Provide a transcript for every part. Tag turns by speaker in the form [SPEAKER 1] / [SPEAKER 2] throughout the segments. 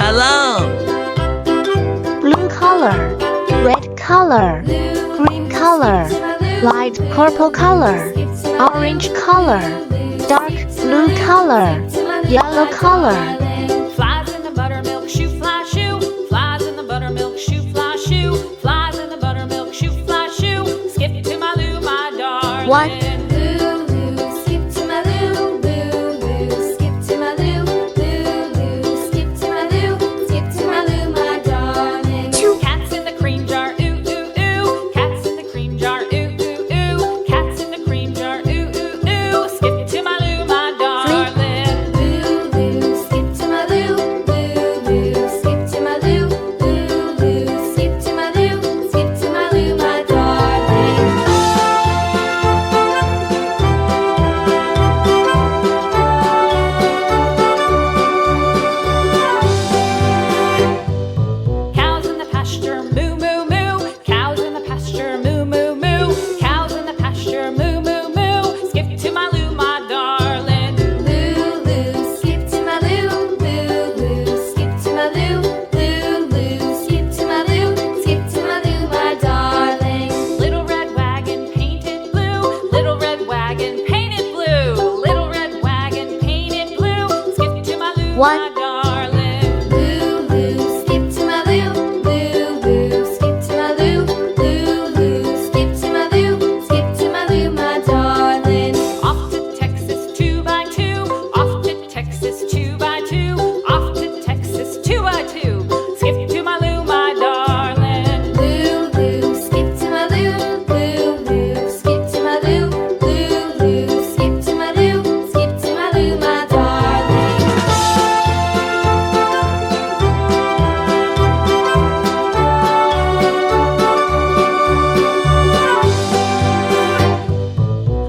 [SPEAKER 1] along.
[SPEAKER 2] Blue color, red color, green color, light purple color, orange color, dark blue color, yellow color.
[SPEAKER 3] Flies in the buttermilk shoe, fly shoe. Flies in the buttermilk shoe, fly shoe. Flies in the buttermilk shoe, fly shoe. Skip to my Lou, my darling.
[SPEAKER 2] One.
[SPEAKER 3] Lou, Lou, skip to my Lou. Lou, Lou, skip to my Lou. Lou, Lou, skip to my Lou. Skip to my Lou, my darling.
[SPEAKER 2] Two.
[SPEAKER 3] Cats in the cream jar, ooh, ooh, ooh. Cats in the cream jar, ooh, ooh, ooh. Cats in the cream jar, ooh, ooh, ooh. Skip to my Lou, my darling. Lou, Lou, skip to my Lou. Lou, Lou, skip to my Lou. Lou, Lou, skip to my Lou. Skip to my Lou, my darling. Cows in the pasture, moo, moo, moo. Cows in the pasture, moo, moo, moo. Cows in the pasture, moo, moo, moo. Skip to my Lou, my darling. Lou, Lou, skip to my Lou. Lou, Lou, skip to my Lou. Lou, Lou, skip to my Lou. Skip to my Lou, my darling. Little red wagon painted blue. Little red wagon painted blue. Little red wagon painted blue. Skip to my Lou,
[SPEAKER 2] One.
[SPEAKER 3] my darling. Lou, Lou, skip to my Lou. Lou, Lou, skip to my Lou. Lou, Lou, skip to my Lou. Skip to my Lou, my darling. Off to Texas 2x2. Off to Texas 2x2. Off to Texas 2x2. Skip to my Lou, my darling. Lou, Lou, skip to my Lou. Lou, Lou, skip to my Lou. Lou, Lou, skip to my Lou. Skip to my Lou, my darling.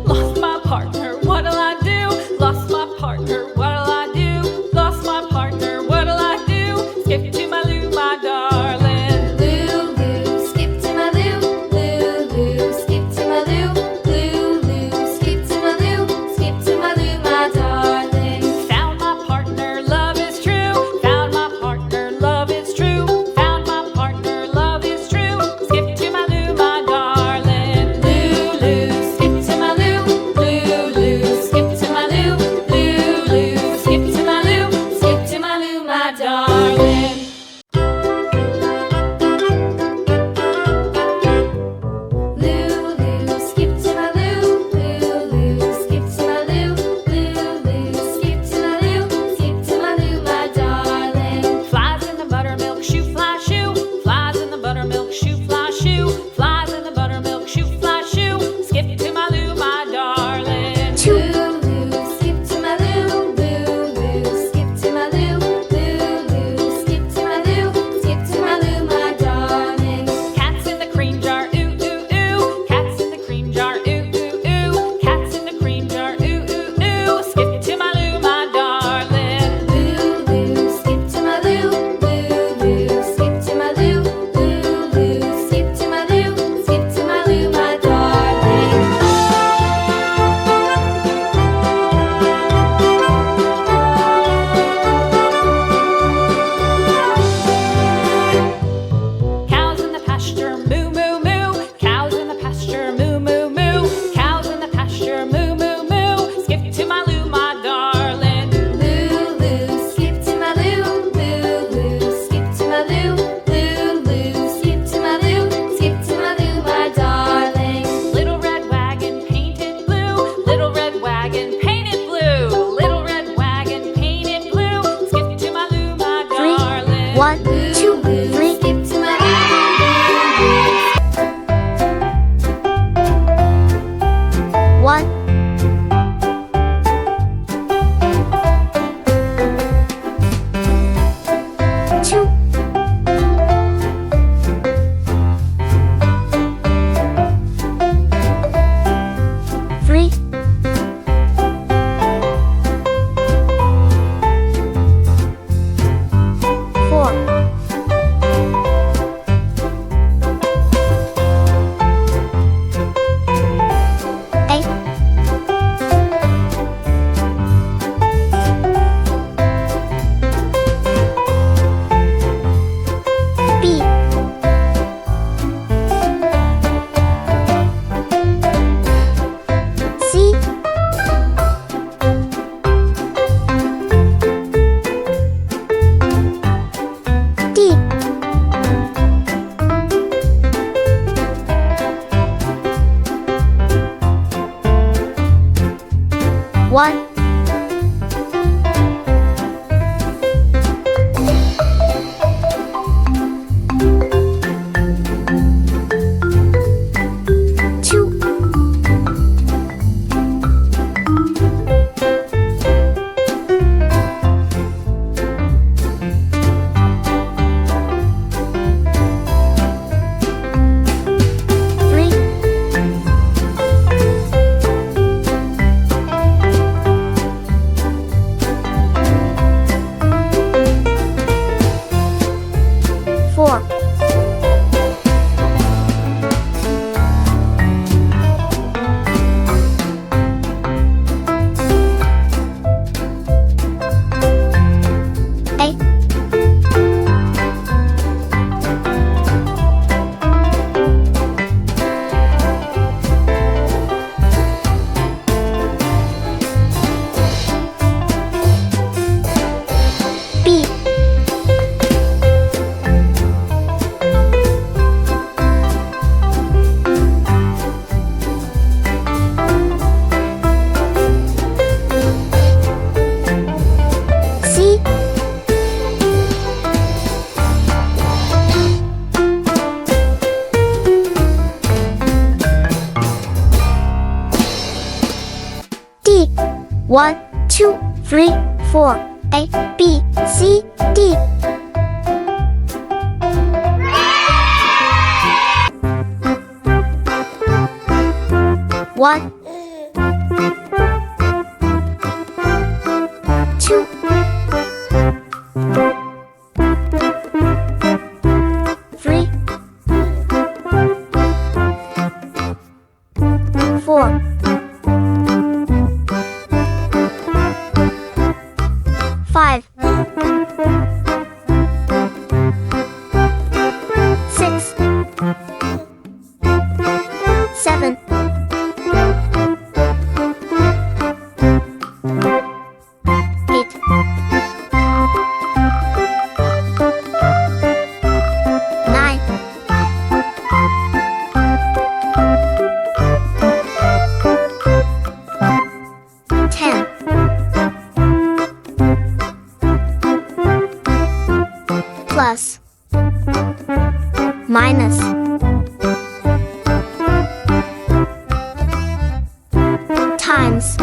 [SPEAKER 3] Lost my partner, what'll I do? Lost my partner, what'll I do? Lost my partner, what'll I do? Skip to my Lou, my darling. Lou, Lou, skip to my Lou. Lou, Lou, skip to my Lou. Lou, Lou, skip to my Lou. Skip to my Lou, my darling. Found my partner, love is true. Found my partner, love is true. Found my partner, love is true. Skip to my Lou, my darling. Lou, Lou, skip to my Lou. Lou, Lou, skip to my Lou. Lou, Lou, skip to my Lou. Skip to my Lou, my darling. Lou, Lou, skip to my Lou. Lou, Lou, skip to my Lou. Lou, Lou, skip to my Lou. Skip to my Lou, my darling. Flies in the buttermilk shoe, fly shoe. Flies in the buttermilk shoe, fly shoe. Flies in the buttermilk shoe, fly shoe. Skip to my Lou, my darling.
[SPEAKER 2] Two.
[SPEAKER 3] Lou, Lou, skip to my Lou. Lou, Lou, skip to my Lou. Lou, Lou, skip to my Lou. Skip to my Lou, my darling. Cats in the cream jar, ooh, ooh, ooh. Cats in the cream jar, ooh, ooh, ooh. Cats in the cream jar, ooh, ooh, ooh. Skip to my Lou, my darling. Lou, Lou, skip to my Lou. Lou, Lou, skip to my Lou. Lou, Lou, skip to my Lou. Skip to my Lou, my darling. Cows in the pasture, moo, moo, moo. Cows in the pasture, moo, moo, moo. Cows in the pasture, moo, moo, moo. Skip to my Lou, my darling. Lou, Lou, skip to my Lou. Lou, Lou, skip to my Lou. Lou, Lou, skip to my Lou. Skip to my Lou, my darling. Little red wagon painted blue. Little red wagon painted blue. Little red wagon painted blue. Skip to my Lou, my
[SPEAKER 2] Three.
[SPEAKER 3] darling.
[SPEAKER 2] One, two, three.
[SPEAKER 3] Skip to my
[SPEAKER 2] One. Two. Three. Four. 1, 2, 3, 4. A, B, C, D. One, two, three, four, five, six, seven, 8, 9, 10, plus, minus, times,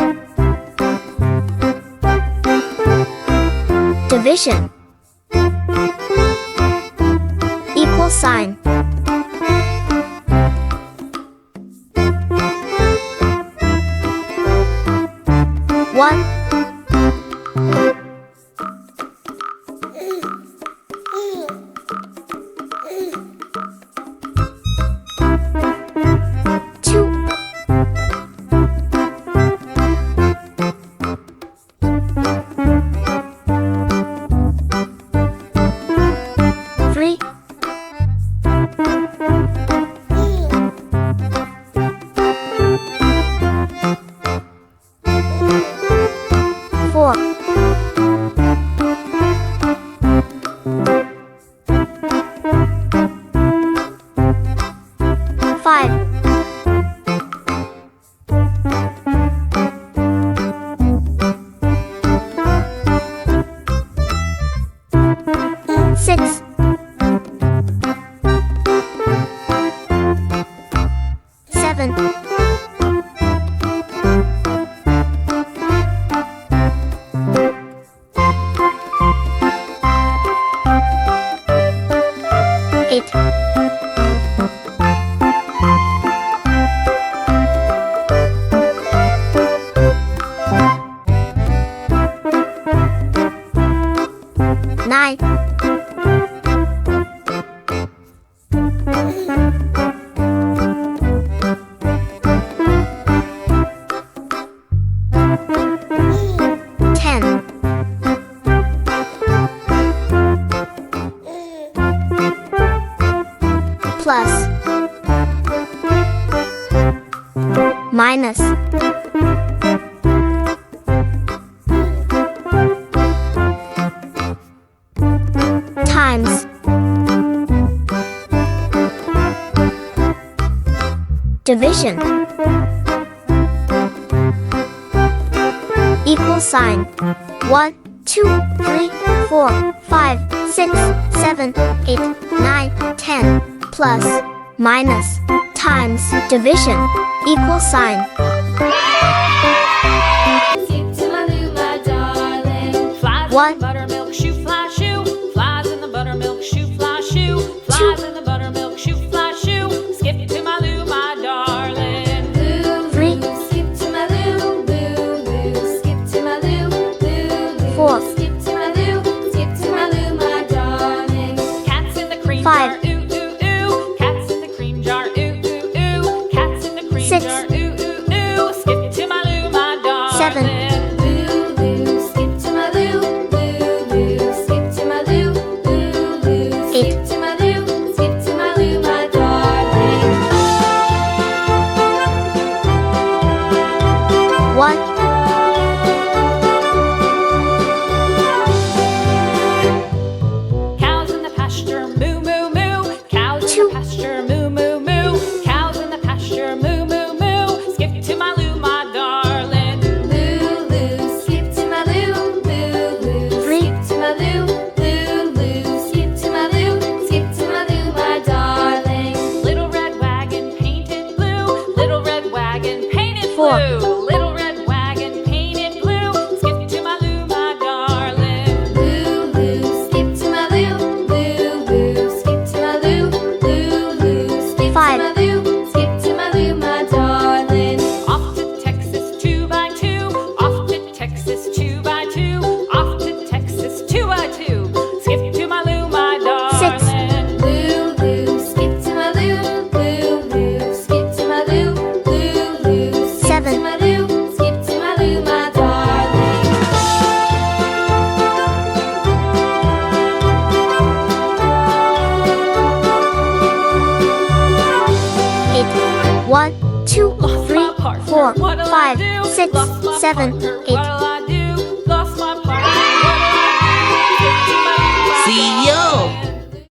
[SPEAKER 2] division, equal sign. One, two, three, four, five, six, seven, eight, nine, 10, plus, minus, times, division, equal sign. 1, 2, 3, 4, 5, 6, 7, 8, 9, 10, plus, minus, times, division, equal sign.
[SPEAKER 3] Skip to my loo, my darling. Flies
[SPEAKER 2] One.
[SPEAKER 3] in the buttermilk shoe, fly shoe. Flies in the buttermilk shoe, fly shoe. Flies in the buttermilk shoe, fly shoe. Skip to my loo, my darling. Loo,
[SPEAKER 2] Three.
[SPEAKER 3] loo, skip to my loo, loo, loo. Skip to my loo, loo, loo.
[SPEAKER 2] Four.
[SPEAKER 3] Skip to my loo, skip to my loo, my darling. Cats in the cream
[SPEAKER 2] Five.
[SPEAKER 3] jar, ooh, ooh, ooh. Cats in the cream jar, ooh, ooh, ooh. Cats in the cream
[SPEAKER 2] Six.
[SPEAKER 3] jar, ooh, ooh, ooh. Skip to my loo, my darling.
[SPEAKER 2] Seven.
[SPEAKER 3] Loo, loo, skip to my loo, loo, loo. Skip to my loo, loo, loo.
[SPEAKER 2] Eight.
[SPEAKER 3] Skip to my loo, skip to my loo, my darling.
[SPEAKER 2] 1,
[SPEAKER 3] Cows in the pasture, moo, moo, moo.
[SPEAKER 2] seven,
[SPEAKER 3] my loo, skip to my loo, my darling.
[SPEAKER 2] 8, 1, 2,
[SPEAKER 3] Lost
[SPEAKER 2] 3,
[SPEAKER 3] my partner,
[SPEAKER 2] 4,
[SPEAKER 3] what'll I
[SPEAKER 2] 5,
[SPEAKER 3] do?
[SPEAKER 2] 6,
[SPEAKER 3] Lost my
[SPEAKER 2] 7,
[SPEAKER 3] partner,
[SPEAKER 2] 8.
[SPEAKER 3] what'll I do? Lost my partner, what'll I do? Skip to my loo, my
[SPEAKER 1] See ya!